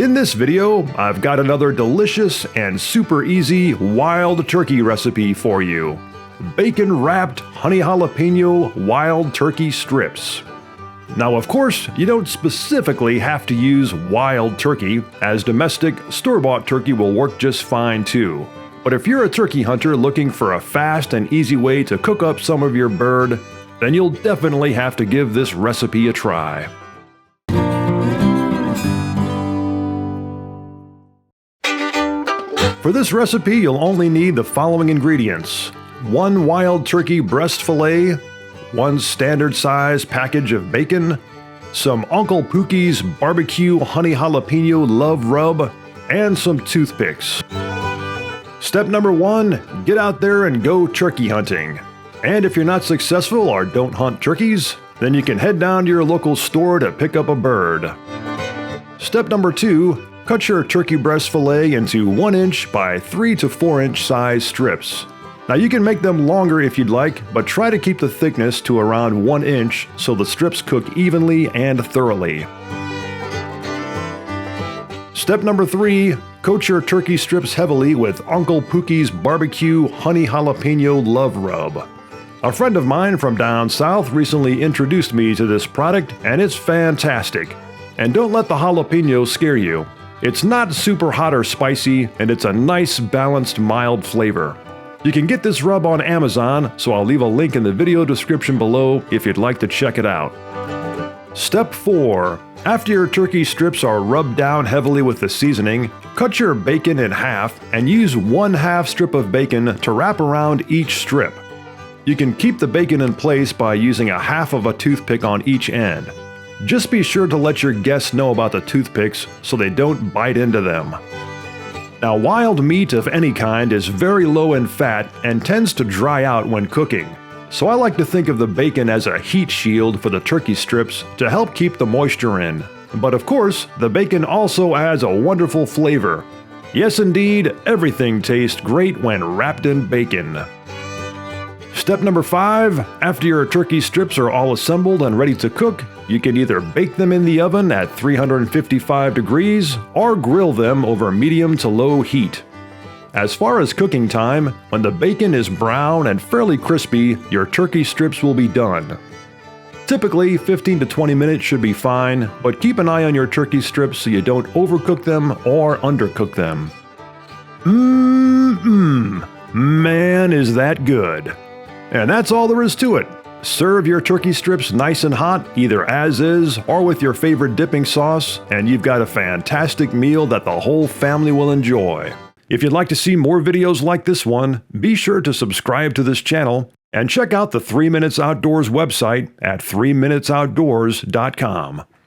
In this video, I've got another delicious and super easy wild turkey recipe for you. Bacon-wrapped honey jalapeno wild turkey strips. Now, of course, you don't specifically have to use wild turkey, as domestic, store-bought turkey will work just fine too. But if you're a turkey hunter looking for a fast and easy way to cook up some of your bird, then you'll definitely have to give this recipe a try. For this recipe, you'll only need the following ingredients: 1 wild turkey breast fillet, 1 standard size package of bacon, some Uncle Pookie's barbecue honey jalapeno love rub, and some toothpicks. Step number 1, get out there and go turkey hunting. And if you're not successful or don't hunt turkeys, then you can head down to your local store to pick up a bird. Step number 2, cut your turkey breast fillet into 1 inch by 3 to 4 inch size strips. Now you can make them longer if you'd like, but try to keep the thickness to around 1 inch so the strips cook evenly and thoroughly. Step number 3, coat your turkey strips heavily with Uncle Pookie's barbecue honey jalapeno love rub. A friend of mine from down south recently introduced me to this product, and it's fantastic. And don't let the jalapeno scare you. It's not super hot or spicy, and it's a nice, balanced, mild flavor. You can get this rub on Amazon, so I'll leave a link in the video description below if you'd like to check it out. Step 4. After your turkey strips are rubbed down heavily with the seasoning, cut your bacon in half and use 1/2 strip of bacon to wrap around each strip. You can keep the bacon in place by using 1/2 of a toothpick on each end. Just be sure to let your guests know about the toothpicks so they don't bite into them. Now, wild meat of any kind is very low in fat and tends to dry out when cooking. So I like to think of the bacon as a heat shield for the turkey strips to help keep the moisture in. But of course, the bacon also adds a wonderful flavor. Yes indeed, everything tastes great when wrapped in bacon. Step number 5, after your turkey strips are all assembled and ready to cook, you can either bake them in the oven at 355 degrees or grill them over medium to low heat. As far as cooking time, when the bacon is brown and fairly crispy, your turkey strips will be done. Typically, 15 to 20 minutes should be fine, but keep an eye on your turkey strips so you don't overcook them or undercook them. Man, is that good! And that's all there is to it. Serve your turkey strips nice and hot, either as is or with your favorite dipping sauce, and you've got a fantastic meal that the whole family will enjoy. If you'd like to see more videos like this one, be sure to subscribe to this channel and check out the 3 Minutes Outdoors website at 3minutesoutdoors.com.